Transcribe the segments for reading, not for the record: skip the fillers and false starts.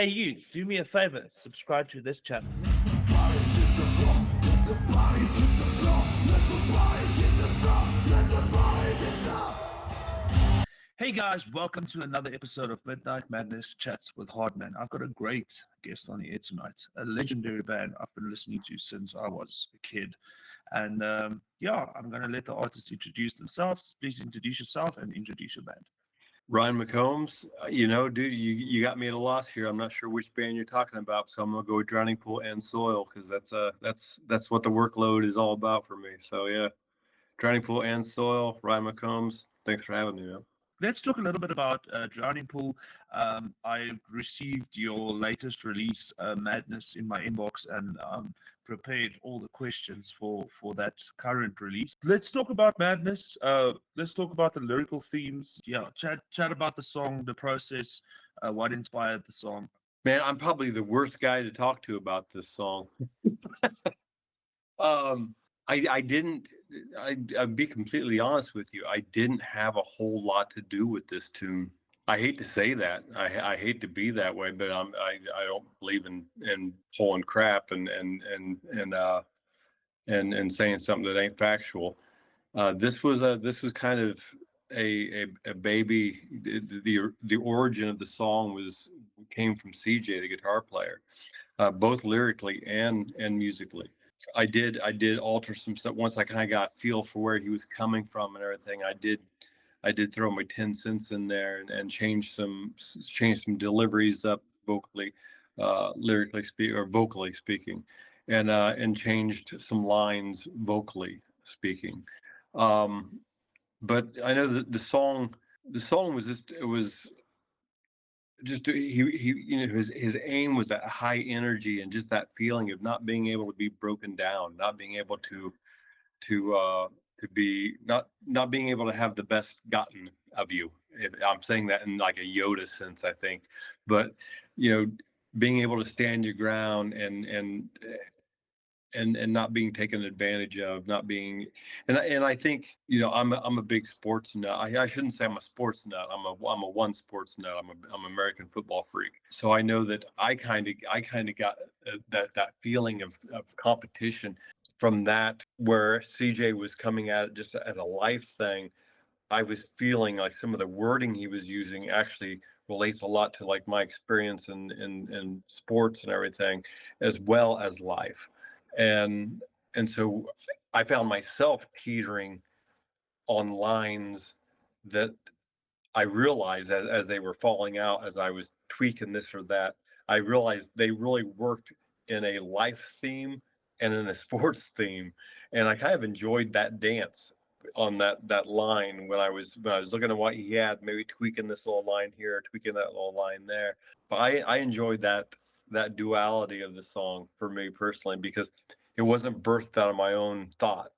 Hey, you, do me a favor, subscribe to this channel. Hey guys, welcome to another episode of Midnight Madness Chats with Hardman. I've got a great guest on the air tonight, a legendary band I've been listening to since I was a kid. And I'm going to let the artists introduce themselves. Please introduce yourself and introduce your band. Ryan McCombs, dude, you got me at a loss here. I'm not sure which band you're talking about, so I'm gonna go with Drowning Pool and Soil because that's what the workload is all about for me. So yeah, Drowning Pool and Soil, Ryan McCombs. Thanks for having me, man. Let's talk a little bit about Drowning Pool. I received your latest release, Madness, in my inbox and prepared all the questions for that current release. Let's talk about Madness. Let's talk about the lyrical themes. Yeah, chat about the song, the process, what inspired the song. Man, I'm probably the worst guy to talk to about this song. I'll be completely honest with you. I didn't have a whole lot to do with this tune. I hate to say that. I hate to be that way, but I don't believe in pulling crap and saying something that ain't factual. This was kind of a baby. The origin of the song came from CJ, the guitar player, both lyrically and musically. I did alter some stuff once I kind of got a feel for where he was coming from and everything. I did throw my 10 cents in there and change some deliveries up vocally, vocally speaking, and changed some lines vocally speaking. But I know that the song was just his aim was that high energy and just that feeling of not being able to be broken down, not being able to be not being able to have the best gotten of you. I'm saying that in like a Yoda sense, I think, but being able to stand your ground and not being taken advantage of, not being, and I think I'm a big sports nut. I shouldn't say I'm a sports nut. I'm a one sports nut. I'm an American football freak. So I know that I kind of got that feeling of competition from that, where CJ was coming at it just as a life thing. I was feeling like some of the wording he was using actually relates a lot to like my experience in sports and everything, as well as life. And so I found myself teetering on lines that I realized as they were falling out, as I was tweaking this or that, I realized they really worked in a life theme and in a sports theme. And I kind of enjoyed that dance on that line when I was looking at what he had, maybe tweaking this little line here, tweaking that little line there. But I enjoyed that duality of the song for me personally, because it wasn't birthed out of my own thought.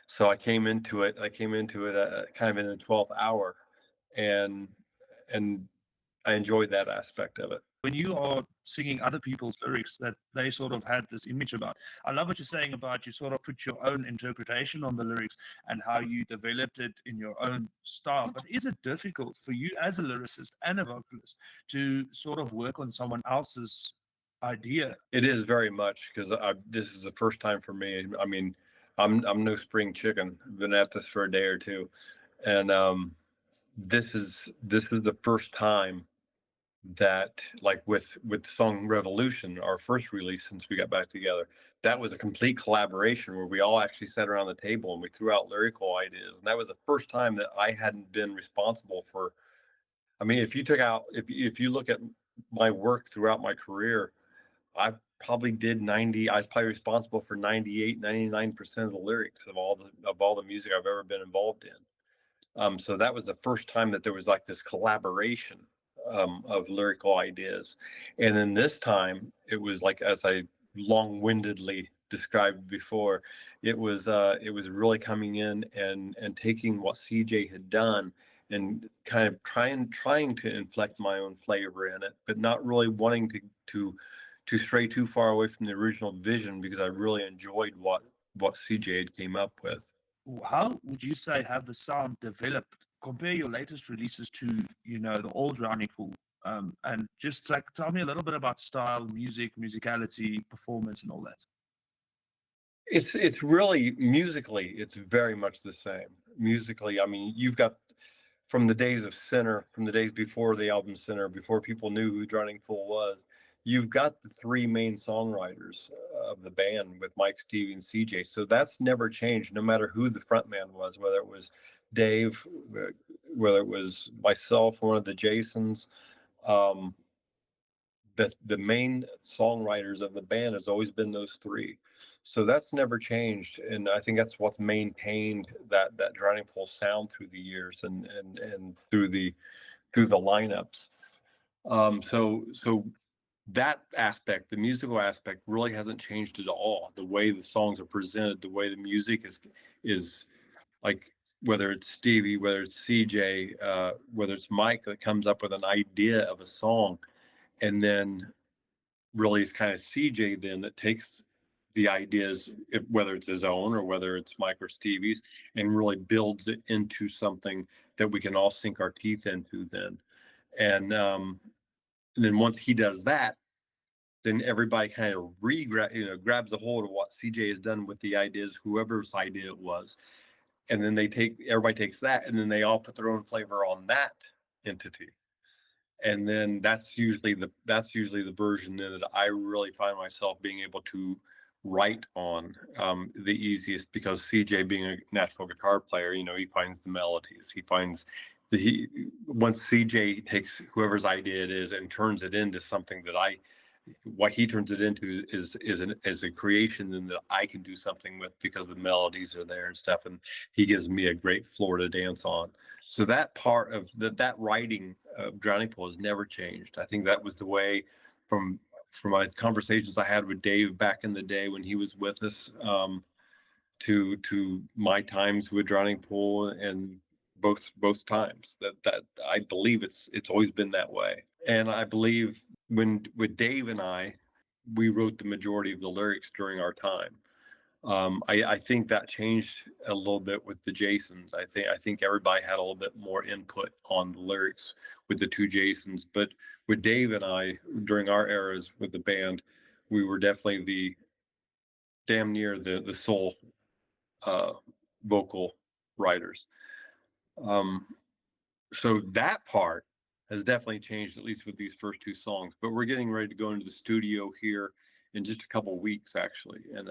So I came into it kind of in the 12th hour, and I enjoyed that aspect of it. When you are singing other people's lyrics that they sort of had this image about, I love what you're saying about you sort of put your own interpretation on the lyrics and how you developed it in your own style. But is it difficult for you as a lyricist and a vocalist to sort of work on someone else's idea? It is very much, because this is the first time for me. I mean, I'm no spring chicken. I've been at this for a day or two, and this is the first time that, like with the song Revolution, our first release since we got back together, that was a complete collaboration where we all actually sat around the table and we threw out lyrical ideas. And that was the first time that I hadn't been responsible for, I mean, if you look at my work throughout my career, I was probably responsible for 99% of the lyrics of all the music I've ever been involved in. So that was the first time that there was like this collaboration of lyrical ideas. And then this time it was like, as I long-windedly described before, it was really coming in and taking what CJ had done and kind of trying to inflect my own flavor in it, but not really wanting to stray too far away from the original vision, because I really enjoyed what CJ had came up with. How would you say have the sound developed? Compare your latest releases to the old Drowning Pool And just like tell me a little bit about style, music, musicality, performance, and all that. It's really musically, it's very much the same. Musically, I mean, you've got from the days of Sinner, from the days before the album Sinner, before people knew who Drowning Pool was, you've got the three main songwriters of the band with Mike, Stevie, and CJ. So that's never changed, no matter who the front man was, whether it was Dave, whether it was myself, one of the Jasons. Um, the main songwriters of the band has always been those three. So that's never changed. And I think that's what's maintained that Drowning Pool sound through the years and through the lineups. So that aspect, the musical aspect, really hasn't changed at all. The way the songs are presented, the way the music is like, whether it's Stevie, whether it's CJ, whether it's Mike that comes up with an idea of a song, and then really it's kind of CJ then that takes the ideas, whether it's his own or whether it's Mike or Stevie's, and really builds it into something that we can all sink our teeth into then. And then once he does that, then everybody kind of grabs a hold of what CJ has done with the ideas, whoever's idea it was. And then everybody takes that, and then they all put their own flavor on that entity. And then that's usually the version that I really find myself being able to write on the easiest, because CJ, being a natural guitar player, he finds the melodies, he finds once CJ takes whoever's idea it is and turns it into something that what he turns it into is a creation, and that I can do something with, because the melodies are there and stuff, and he gives me a great floor to dance on. So that part of that writing of Drowning Pool has never changed. I think that was the way from my conversations I had with Dave back in the day when he was with us, to my times with Drowning Pool, and both times that I believe it's always been that way. And I believe with Dave and I, we wrote the majority of the lyrics during our time. I think that changed a little bit with the Jasons. I think everybody had a little bit more input on the lyrics with the two Jasons, but with Dave and I, during our eras with the band, we were definitely the damn near the sole vocal writers. So that part has definitely changed, at least with these first two songs. But we're getting ready to go into the studio here in just a couple of weeks, actually, and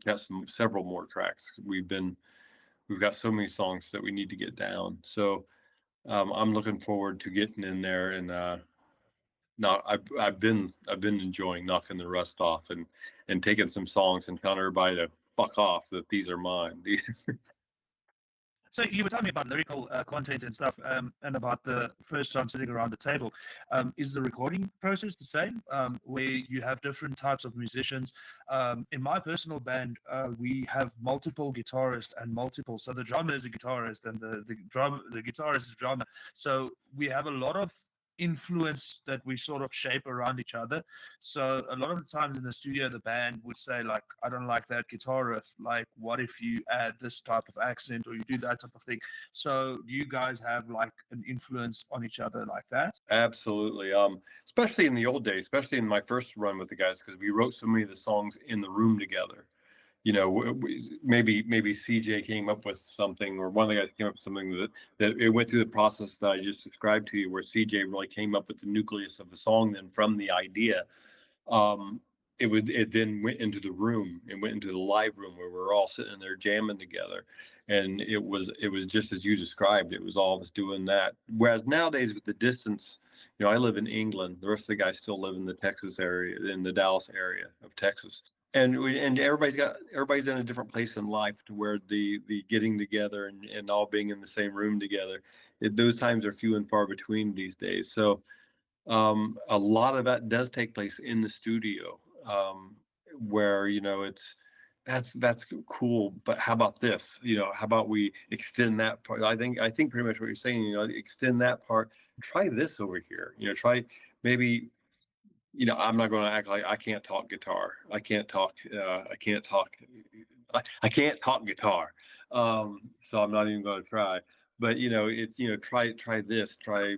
get several more tracks. We've got so many songs that we need to get down. So I'm looking forward to getting in there, and I've been enjoying knocking the rust off and taking some songs and telling everybody to fuck off, that these are mine. So you were telling me about lyrical content and stuff, and about the first time sitting around the table. Is the recording process the same, where you have different types of musicians? In my personal band, we have multiple guitarists and multiple. So the drummer is a guitarist, and the guitarist is a drummer. So we have a lot of influence that we sort of shape around each other. So a lot of the times in the studio, the band would say, like, I don't like that guitar riff. Like, what if you add this type of accent, or you do that type of thing? So do you guys have like an influence on each other like that? Absolutely. Especially in the old days, especially in my first run with the guys, because we wrote so many of the songs in the room together. Maybe CJ came up with something, or one of the guys came up with something that it went through the process that I just described to you, where CJ really came up with the nucleus of the song. Then from the idea, it then went into the room and went into the live room where we're all sitting there jamming together, and it was just as you described. It was all of us doing that. Whereas nowadays, with the distance, I live in England. The rest of the guys still live in the Texas area, in the Dallas area of Texas. And everybody's in a different place in life, to where the getting together and all being in the same room together, those times are few and far between these days. So a lot of that does take place in the studio, where that's cool. But how about this? How about we extend that part? I think pretty much what you're saying. Extend that part. Try this over here. Try maybe. I'm not going to act like I can't talk guitar. I can't talk guitar. So I'm not even going to try. But it's try this. Try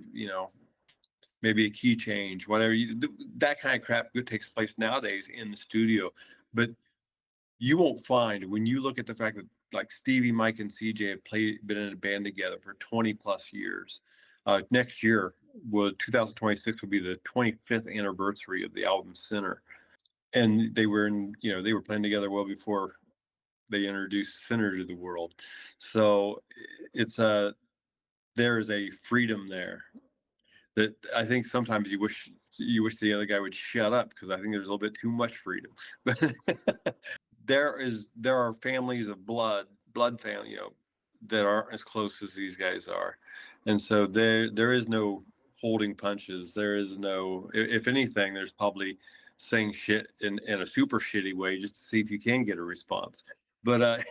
maybe a key change, whatever. That kind of crap takes place nowadays in the studio. But you won't find, when you look at the fact that like Stevie, Mike, and CJ have been in a band together for 20 plus years. Next year, 2026 will be the 25th anniversary of the album Sinner. And they were playing together well before they introduced Sinner to the world. So there is a freedom there that I think sometimes you wish the other guy would shut up, because I think there's a little bit too much freedom. But there are families of blood family, that aren't as close as these guys are, and so there is no holding punches. There is no, if anything, there's probably saying shit in a super shitty way just to see if you can get a response. But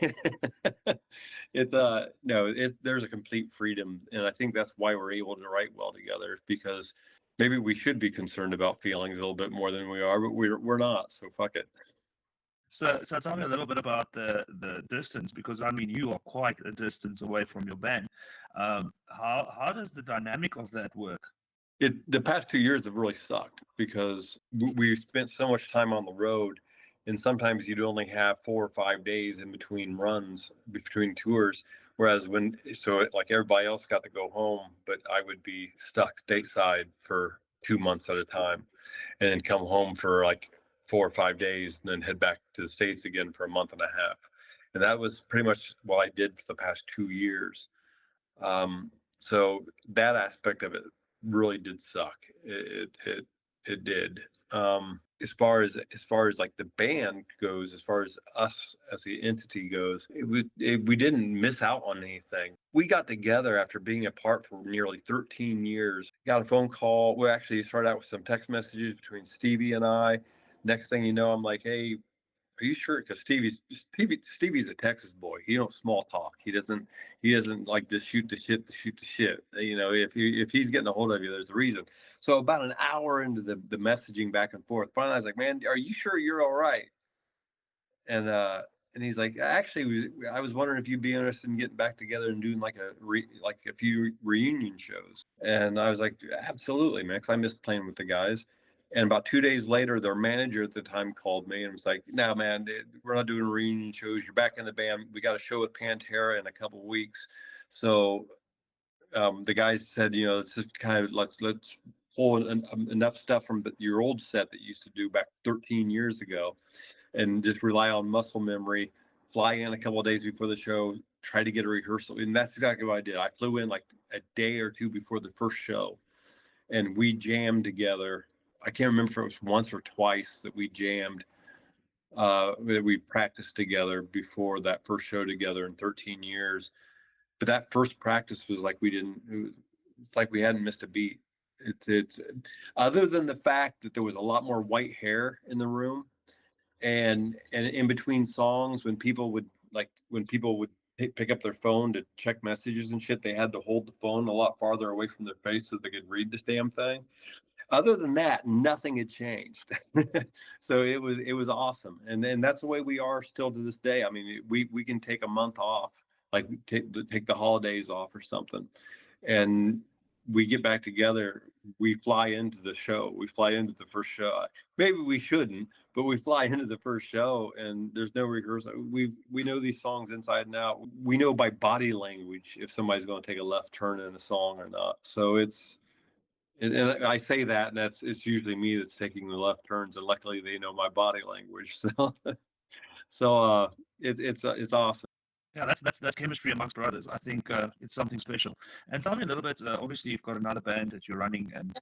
it's no, there's a complete freedom, and I think that's why we're able to write well together, because maybe we should be concerned about feelings a little bit more than we are, but we're not. So fuck it. So tell me a little bit about the distance, because I mean you are quite a distance away from your band. How does the dynamic of that work? The past 2 years have really sucked, because we spent so much time on the road, and sometimes you'd only have 4 or 5 days in between runs, between tours. Whereas like everybody else got to go home, but I would be stuck stateside for 2 months at a time, and then come home for like 4 or 5 days, and then head back to the States again for a month and a half. And that was pretty much what I did for the past 2 years. So that aspect of it really did suck. It did. As far as like the band goes, as far as us as the entity goes, we didn't miss out on anything. We got together after being apart for nearly 13 years. Got a phone call. We actually started out with some text messages between Stevie and I. Next thing you know, I'm like, hey, are you sure? Because Stevie's a Texas boy. He don't small talk. He doesn't like to shoot the shit. If he's getting a hold of you, there's a reason. So about an hour into the messaging back and forth, finally I was like, man, are you sure you're all right? And he's like, actually, I was wondering if you'd be interested in getting back together and doing like a few reunion shows. And I was like, absolutely, man, because I missed playing with the guys. And about 2 days later, their manager at the time called me and was like, no, man, we're not doing reunion shows. You're back in the band. We got a show with Pantera in a couple of weeks. So the guys said, let's just kind of let's pull enough stuff from your old set that you used to do back 13 years ago, and just rely on muscle memory, fly in a couple of days before the show, try to get a rehearsal. And that's exactly what I did. I flew in like a day or two before the first show, and we jammed together. I can't remember if it was once or twice that we jammed, that we practiced together before that first show together in 13 years. But that first practice was like it's like we hadn't missed a beat. It's other than the fact that there was a lot more white hair in the room, and in between songs, when people would pick up their phone to check messages and shit, they had to hold the phone a lot farther away from their face so they could read this damn thing. Other than that, nothing had changed. So it was awesome. And that's the way we are still to this day. I mean, we can take a month off, like take the holidays off or something, and we get back together. We fly into the show. We fly into the first show. Maybe we shouldn't, but we fly into the first show, and there's no rehearsal. We know these songs inside and out. We know by body language if somebody's going to take a left turn in a song or not. So and I say that, and it's usually me that's taking the left turns, and luckily they know my body language. So it's awesome. Yeah, that's chemistry amongst brothers. I think it's something special. And tell me a little bit. Obviously, you've got another band that you're running, and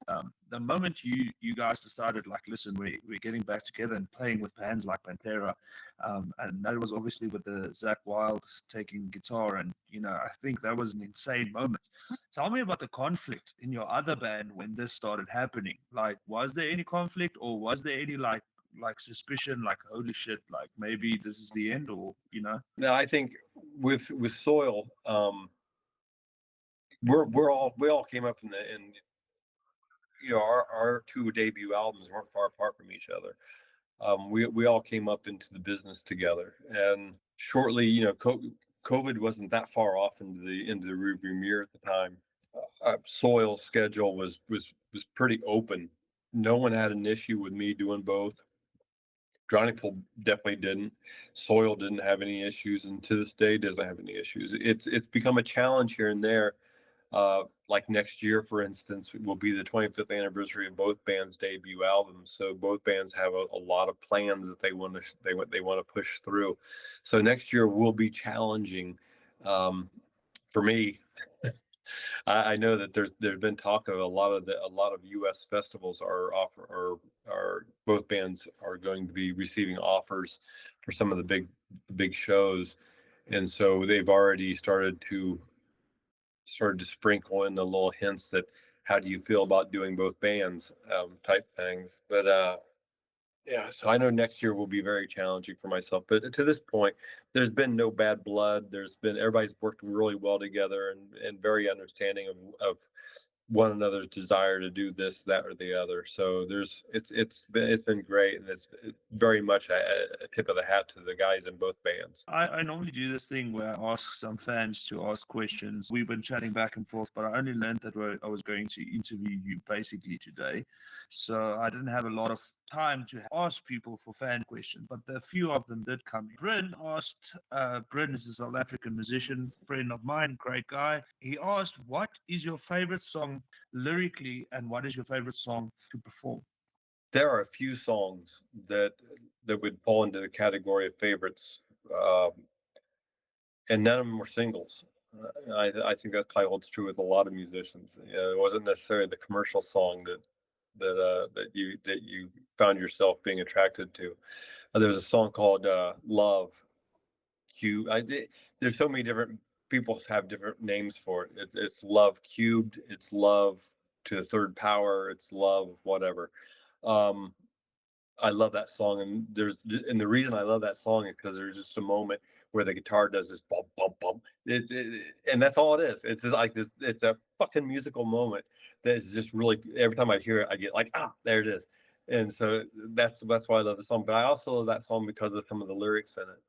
the moment you guys decided, like, listen, we're getting back together and playing with bands like Pantera, and that was obviously with the Zakk Wylde taking guitar, and I think that was an insane moment. Tell me about the conflict in your other band when this started happening. Like, was there any conflict, or was there any like suspicion, like, holy shit, like maybe this is the end, or Now I think with Soil, we all came up in our two debut albums weren't far apart from each other. We all came up into the business together, and shortly, COVID wasn't that far off into the rearview mirror at the time. Soil's schedule was was pretty open. No one had an issue with me doing both. Drowning Pool definitely didn't. Soil didn't have any issues, and to this day doesn't have any issues. It's become a challenge here and there. Like next year, for instance, will be the 25th anniversary of both bands' debut albums. So both bands have a lot of plans that they want to push through. So next year will be challenging for me. I know that there's been talk of a lot of U.S. festivals are both bands are going to be receiving offers for some of the big shows, and so they've already started to sprinkle in the little hints that how do you feel about doing both bands type things. But yeah, so I know next year will be very challenging for myself. But to this point, there's been no bad blood. Everybody's worked really well together and very understanding of one another's desire to do this, that, or the other. So it's been great, and it's very much a tip of the hat to the guys in both bands. I normally do this thing where I ask some fans to ask questions. We've been chatting back and forth, but I only learned that I was going to interview you basically today. So I didn't have a lot of time to ask people for fan questions, but a few of them did come in. Bryn asked, Bryn is a South African musician, friend of mine, great guy. He asked, what is your favorite song lyrically, and what is your favorite song to perform? There are a few songs that would fall into the category of favorites, and none of them were singles. I think that probably holds true with a lot of musicians. It wasn't necessarily the commercial song that you found yourself being attracted to. There's a song called "Love." There's so many different people have different names for it. It's love cubed. It's love to the third power. It's love whatever. I love that song, and the reason I love that song is because there's just a moment where the guitar does this bump bump bump, and that's all it is. It's like this. It's a fucking musical moment that is just really. Every time I hear it, I get like, there it is, and so that's why I love the song. But I also love that song because of some of the lyrics in it.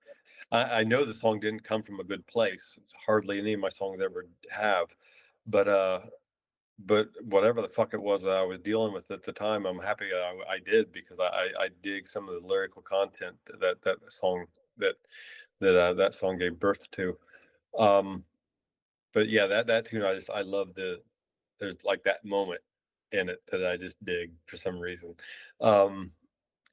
I know the song didn't come from a good place. Hardly any of my songs ever have, but whatever the fuck it was that I was dealing with at the time, I'm happy I did, because I dig some of the lyrical content that song that song gave birth to. But yeah, that tune I love there's like that moment in it that I just dig for some reason.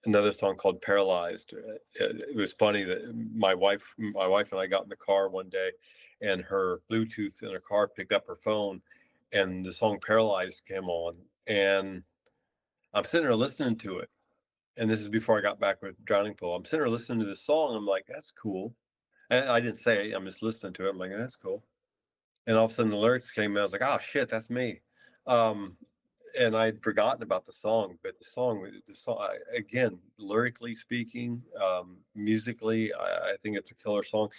Another song called "Paralyzed." It was funny that my wife and I got in the car one day, and her Bluetooth in her car picked up her phone, and the song "Paralyzed" came on, and I'm sitting there listening to it. And this is before I got back with Drowning Pool. I'm sitting there listening to this song. I'm like, that's cool. And I didn't say it. I'm just listening to it. I'm like, that's cool. And all of a sudden the lyrics came in. I was like, oh shit, that's me. And I'd forgotten about the song, but the song again, lyrically speaking, musically, I think it's a killer song.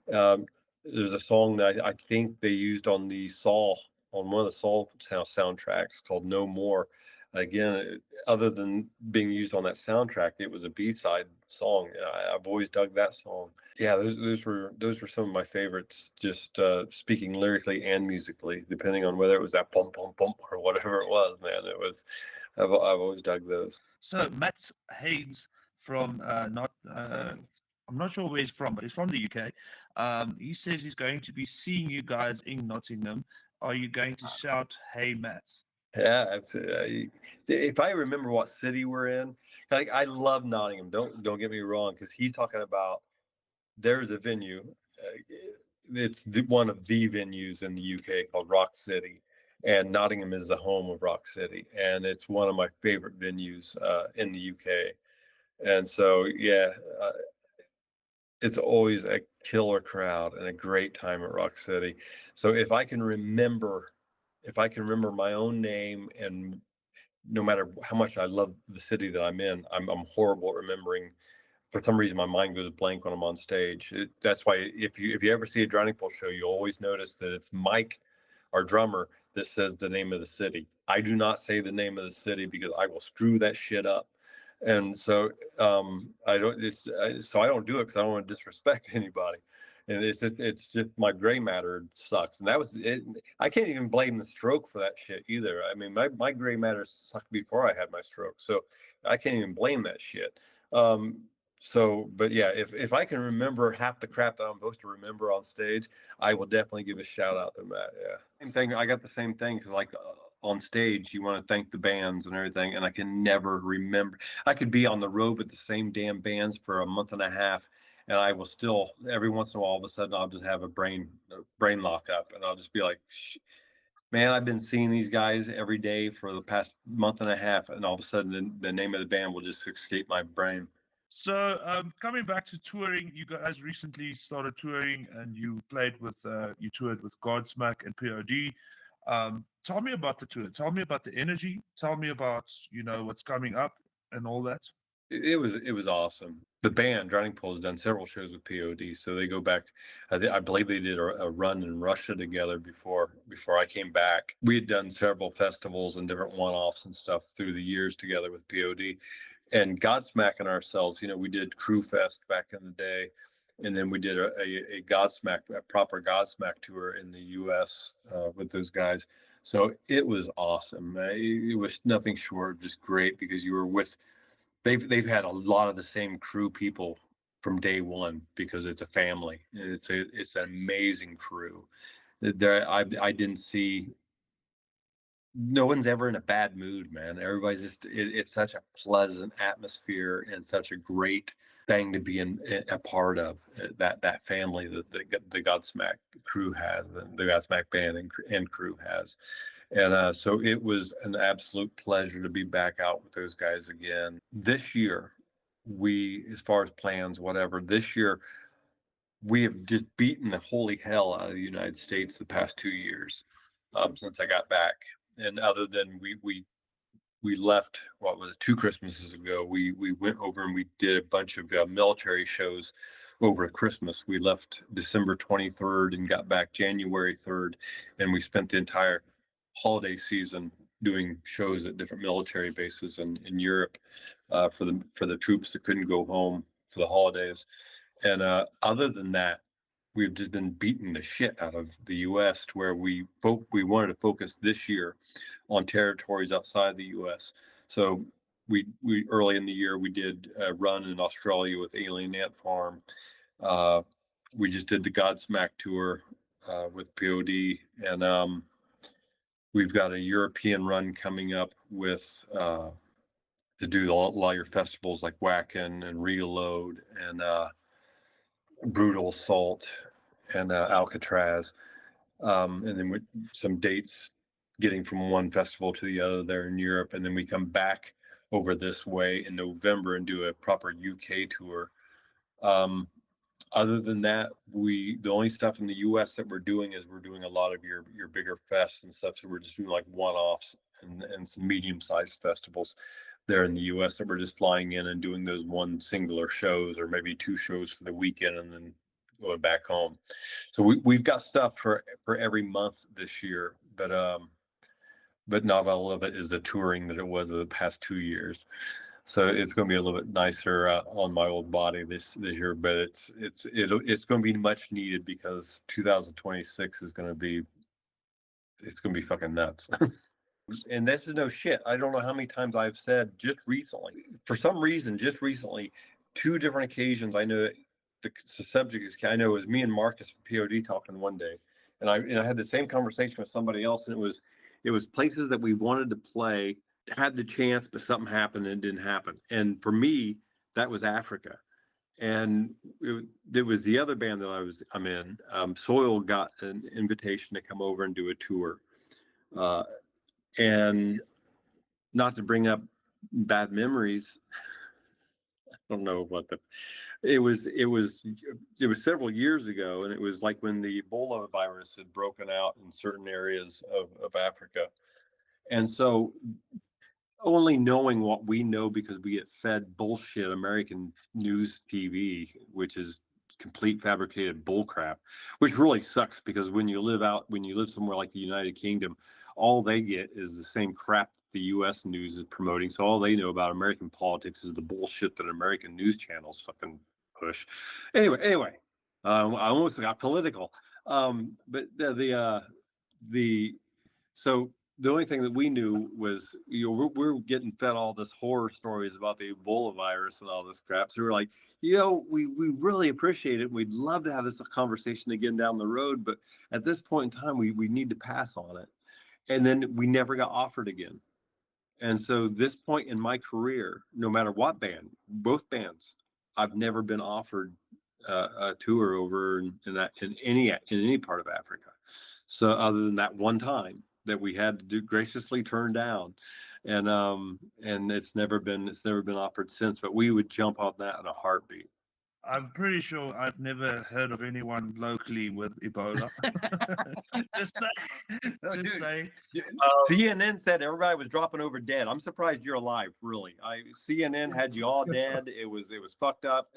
There's a song that I think they used on one of the Saw soundtracks called "No More." Again, other than being used on that soundtrack, it was a B-side song. I've always dug that song. Yeah, those were some of my favorites. Just speaking lyrically and musically, depending on whether it was that bump bump bump or whatever it was. Man, it was. I've always dug those. So Matt Haynes from I'm not sure where he's from, but he's from the UK. He says he's going to be seeing you guys in Nottingham. Are you going to shout, "Hey, Matt"? Yeah, if I remember what city we're in, like I love Nottingham. Don't get me wrong, because he's talking about there's a venue. It's one of the venues in the UK called Rock City, and Nottingham is the home of Rock City, and it's one of my favorite venues in the UK. And so, yeah, it's always a killer crowd and a great time at Rock City. So if I can remember my own name, and no matter how much I love the city that I'm in, I'm horrible at remembering. For some reason, my mind goes blank when I'm on stage. That's why if you ever see a Drowning Pool show, you always notice that it's Mike, our drummer, that says the name of the city. I do not say the name of the city because I will screw that shit up. And so I don't. So I don't do it because I don't want to disrespect anybody. And it's just my gray matter sucks. And that was it. I can't even blame the stroke for that shit either. I mean, my gray matter sucked before I had my stroke, so I can't even blame that shit. Um, but yeah, if I can remember half the crap that I'm supposed to remember on stage, I will definitely give a shout out to Matt. Yeah, same thing. I got the same thing because like on stage, you want to thank the bands and everything, and I can never remember. I could be on the road with the same damn bands for a month and a half, and I will still every once in a while, all of a sudden, I'll just have a brain lock up, and I'll just be like, man, I've been seeing these guys every day for the past month and a half, and all of a sudden, the name of the band will just escape my brain. So, coming back to touring, you guys recently started touring, and you toured with Godsmack and POD. Tell me about the tour. Tell me about the energy. Tell me about what's coming up and all that. It was awesome. The band Drowning Pool has done several shows with POD, so they go back. I believe they did a run in Russia together before I came back. We had done several festivals and different one-offs and stuff through the years together with POD, and Godsmack and ourselves. We did Crew Fest back in the day, and then we did a proper Godsmack tour in the U.S. With those guys. So it was awesome. It was nothing short of just great because you were with. They've had a lot of the same crew people from day one because it's a family. It's an amazing crew. I didn't see. No one's ever in a bad mood, man. Everybody's it's such a pleasant atmosphere and such a great thing to be a part of. That family that the Godsmack crew has, the Godsmack band and crew has. And so it was an absolute pleasure to be back out with those guys again. This year, as far as plans, whatever, this year, we have just beaten the holy hell out of the United States the past 2 years since I got back. And other than we left, what was it, 2 Christmases ago, we went over and we did a bunch of military shows over Christmas. We left December 23rd and got back January 3rd, and we spent the entire holiday season doing shows at different military bases in Europe for the troops that couldn't go home for the holidays. And other than that, we've just been beating the shit out of the U.S. to where we wanted to focus this year on territories outside the U.S. So we early in the year we did a run in Australia with Alien Ant Farm. We just did the Godsmack tour with POD, and we've got a European run coming up with to do a lot of your festivals like Wacken and Reload and Brutal Assault and Alcatraz, and then with some dates getting from one festival to the other there in Europe, and then we come back over this way in November and do a proper UK tour. Other than that, the only stuff in the US that we're doing is we're doing a lot of your bigger fests and stuff. So we're just doing like one-offs and some medium-sized festivals there in the US that we're just flying in and doing those one singular shows or maybe 2 shows for the weekend and then going back home. So we've got stuff for every month this year, but not all of it is the touring that it was the past 2 years. So it's going to be a little bit nicer on my old body this year, but it's going to be much needed because 2026 is going to be fucking nuts. And this is no shit. I don't know how many times I've said just recently, for some reason, just recently, 2 different occasions. I know the subject is, I know it was me and Marcus from POD talking one day, and I had the same conversation with somebody else, and it was places that we wanted to play, had the chance, but something happened and it didn't happen. And for me, that was Africa. And there was the other band that I'm in. Soil got an invitation to come over and do a tour. And not to bring up bad memories, I don't know what it was several years ago, and it was like when the Ebola virus had broken out in certain areas of Africa. And so only knowing what we know because we get fed bullshit American news TV, which is complete fabricated bullcrap, which really sucks because when you live somewhere like the United Kingdom, all they get is the same crap that the U.S. news is promoting. So all they know about American politics is the bullshit that American news channels fucking push. Anyway, I almost got political. But the so the only thing that we knew was, we're getting fed all this horror stories about the Ebola virus and all this crap. So we're like, we really appreciate it. We'd love to have this conversation again down the road, but at this point in time, we need to pass on it. And then we never got offered again. And so this point in my career, no matter what band, both bands, I've never been offered a tour over in any part of Africa. So other than that one time that we had to graciously turn down, and it's never been offered since. But we would jump on that in a heartbeat. I'm pretty sure I've never heard of anyone locally with Ebola. Just say. CNN said everybody was dropping over dead. I'm surprised you're alive, really. CNN had you all dead. It was fucked up.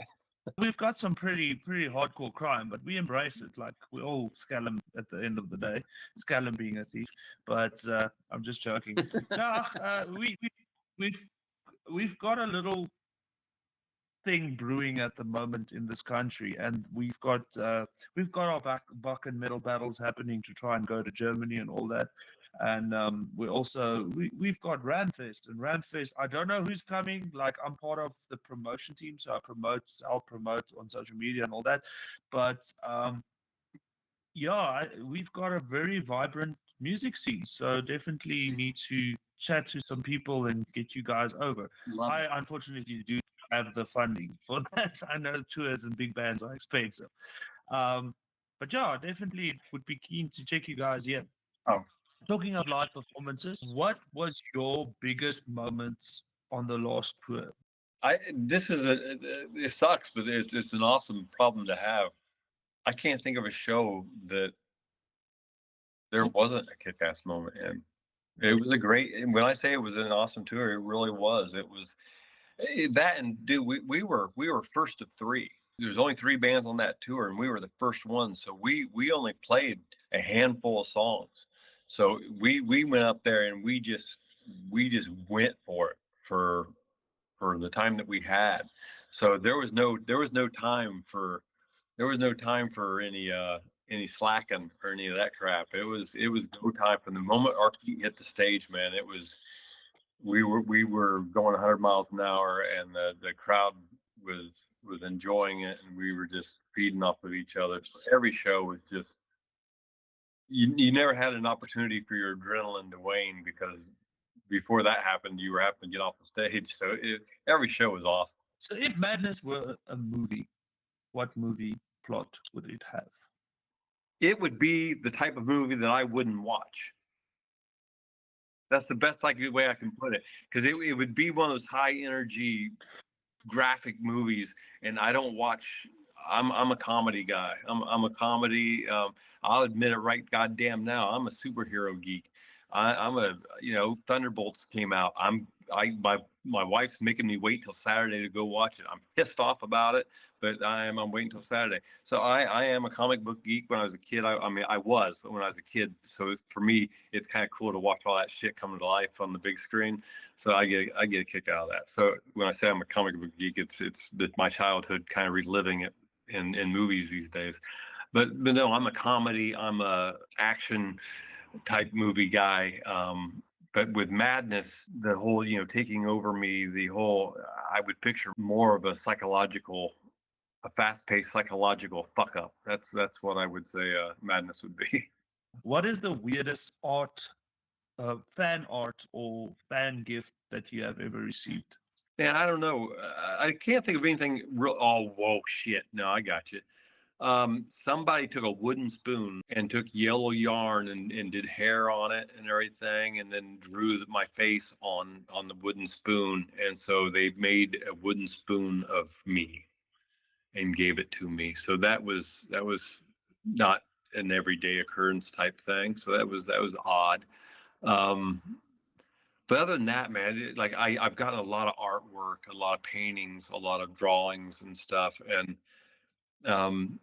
We've got some pretty hardcore crime, but we embrace it. Like, we all scallum at the end of the day. Scallum being a thief, but I'm just joking. No, we've got a little thing brewing at the moment in this country, and we've got our buck and metal battles happening to try and go to Germany and all that. And we've got Ramfest, and Ramfest, I don't know who's coming. Like, I'm part of the promotion team, so I'll promote on social media and all that. But we've got a very vibrant music scene, so definitely need to chat to some people and get you guys over. I unfortunately do have the funding for that. I know tours and big bands are expensive. But yeah, definitely would be keen to check you guys in. Talking of live performances, what was your biggest moments on the last tour? It sucks, but it's an awesome problem to have. I can't think of a show that there wasn't a kick-ass moment in. It was when I say it was an awesome tour, it really was. It was that, and dude, we were first of three. There's only three bands on that tour, and we were the first one. So we only played a handful of songs. So we went up there and we just went for it for the time that we had. So there was no time for any slacking or any of that crap. It was go time from the moment our feet hit the stage, man. It was we were going 100 miles an hour, and the crowd was enjoying it, and we were just feeding off of each other. So every show was just, you never had an opportunity for your adrenaline to wane, because before that happened, you were having to get off the stage. So every show was awesome. So if Madness were a movie, what movie plot would it have? It would be the type of movie that I wouldn't watch. That's the best way I can put it, because it would be one of those high energy graphic movies, and I don't watch. I'm a comedy guy. I'm a comedy. I'll admit it right goddamn now. I'm a superhero geek. I'm a Thunderbolts came out. My wife's making me wait till Saturday to go watch it. I'm pissed off about it, but I'm waiting till Saturday. So I am a comic book geek. When I was a kid, I was, but when I was a kid, so for me, it's kind of cool to watch all that shit come to life on the big screen. So I get a kick out of that. So when I say I'm a comic book geek, it's my childhood kind of reliving it in movies these days. But no, I'm a comedy. I'm a action type movie guy. But with Madness, the whole, taking over me, I would picture more of a fast-paced psychological fuck up. That's what I would say Madness would be. What is the weirdest fan art or fan gift that you have ever received? Man, I don't know. I can't think of anything real. Oh, whoa, shit. No, I got you. Somebody took a wooden spoon and took yellow yarn and did hair on it and everything, and then drew my face on the wooden spoon. And so they made a wooden spoon of me and gave it to me. So that was not an everyday occurrence type thing. So that was odd. But other than that, man, I've gotten a lot of artwork, a lot of paintings, a lot of drawings and stuff. And um,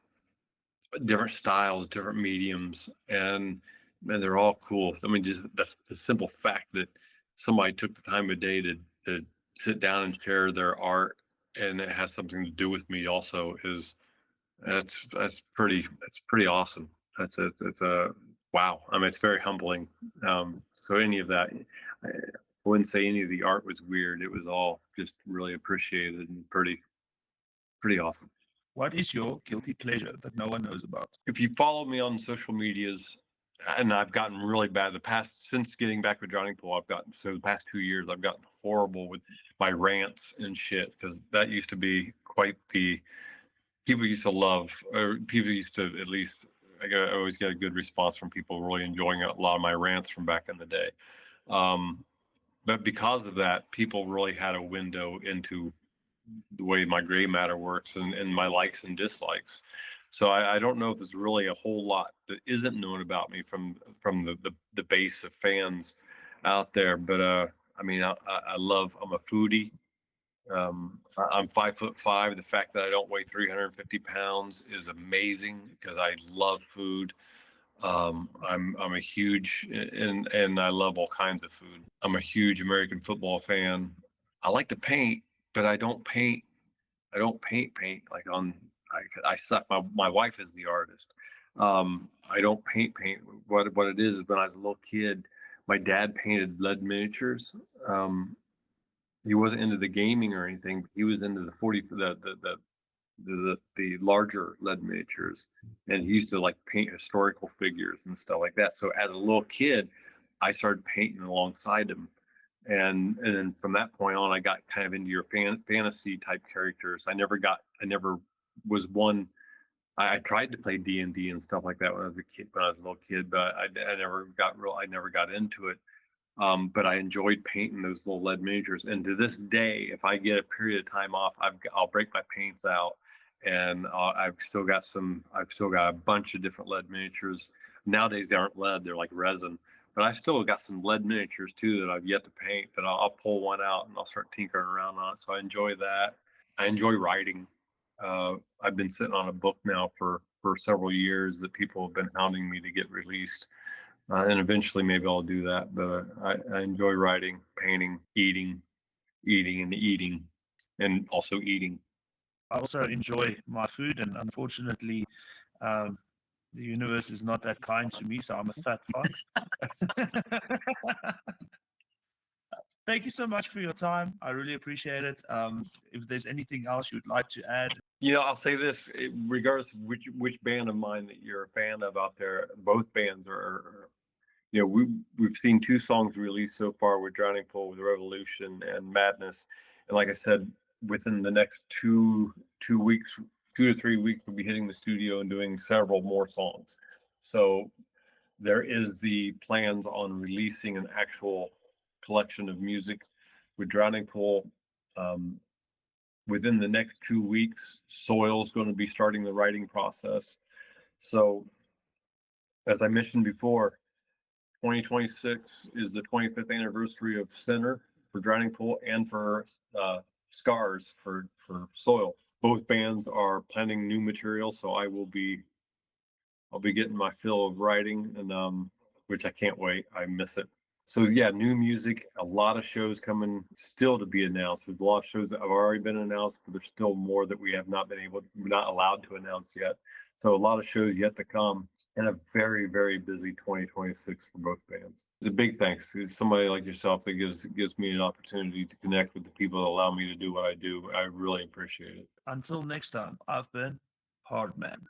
different styles, different mediums, and man, they're all cool. I mean, just the simple fact that somebody took the time of day to sit down and share their art, and it has something to do with me also is that's pretty awesome. That's a wow. I mean, it's very humbling. So any of that, I wouldn't say any of the art was weird. It was all just really appreciated and pretty awesome. What is your guilty pleasure that no one knows about? If you follow me on social medias, and I've gotten really bad the past since getting back with Johnny Pool, I've gotten so the past 2 years I've gotten horrible with my rants and shit because that used to be quite the people used to love, or people used to at least. I always get a good response from people really enjoying a lot of my rants from back in the day. Um, but because of that, people really had a window into the way my gray matter works and my likes and dislikes. So I don't know if there's really a whole lot that isn't known about me from the base of fans out there. But I mean, I love. I'm a foodie. I'm 5'5". The fact that I don't weigh 350 pounds is amazing because I love food. I'm a huge and I love all kinds of food. I'm a huge American football fan. I like to paint, but I don't paint. I don't paint like on. I suck. My wife is the artist. I don't paint. What it is when I was a little kid, my dad painted lead miniatures. He wasn't into the gaming or anything. But he was into the 40 the larger lead miniatures, and he used to like paint historical figures and stuff like that. So as a little kid, I started painting alongside him, and then from that point on, I got kind of into your fantasy type characters. I never was one. I tried to play D&D and stuff like that when I was a kid, when I was a little kid, but I never got into it. But I enjoyed painting those little lead miniatures. And to this day, if I get a period of time off, I'll break my paints out, and I've still got a bunch of different lead miniatures. Nowadays they aren't lead; they're like resin. But I still got some lead miniatures too that I've yet to paint. That I'll pull one out and I'll start tinkering around on it. So I enjoy that. I enjoy writing. I've been sitting on a book now for several years that people have been hounding me to get released. And eventually maybe I'll do that. But I enjoy writing, painting, eating, and also eating. I also enjoy my food, and unfortunately, um, the universe is not that kind to me, so I'm a fat fuck. Thank you so much for your time. I really appreciate it. If there's anything else you'd like to add, I'll say this, regardless of which band of mine that you're a fan of out there, both bands are we've seen two songs released so far with Drowning Pool, with Revolution and Madness. And like I said, within the next 2 weeks, 2 to 3 weeks, we'll be hitting the studio and doing several more songs. So there is the plans on releasing an actual collection of music with Drowning Pool. Within the next 2 weeks, Soil's going to be starting the writing process. So as I mentioned before, 2026 is the 25th anniversary of Center for Drowning Pool and for Scars for Soil. Both bands are planning new material, so I'll be getting my fill of writing, and which I can't wait. I miss it. So yeah, new music, a lot of shows coming still to be announced. There's a lot of shows that have already been announced, but there's still more that we have we're not allowed to announce yet. So a lot of shows yet to come, and a very, very busy 2026 for both bands. It's a big thanks to somebody like yourself that gives me an opportunity to connect with the people that allow me to do what I do. I really appreciate it. until next time, I've been Hardman.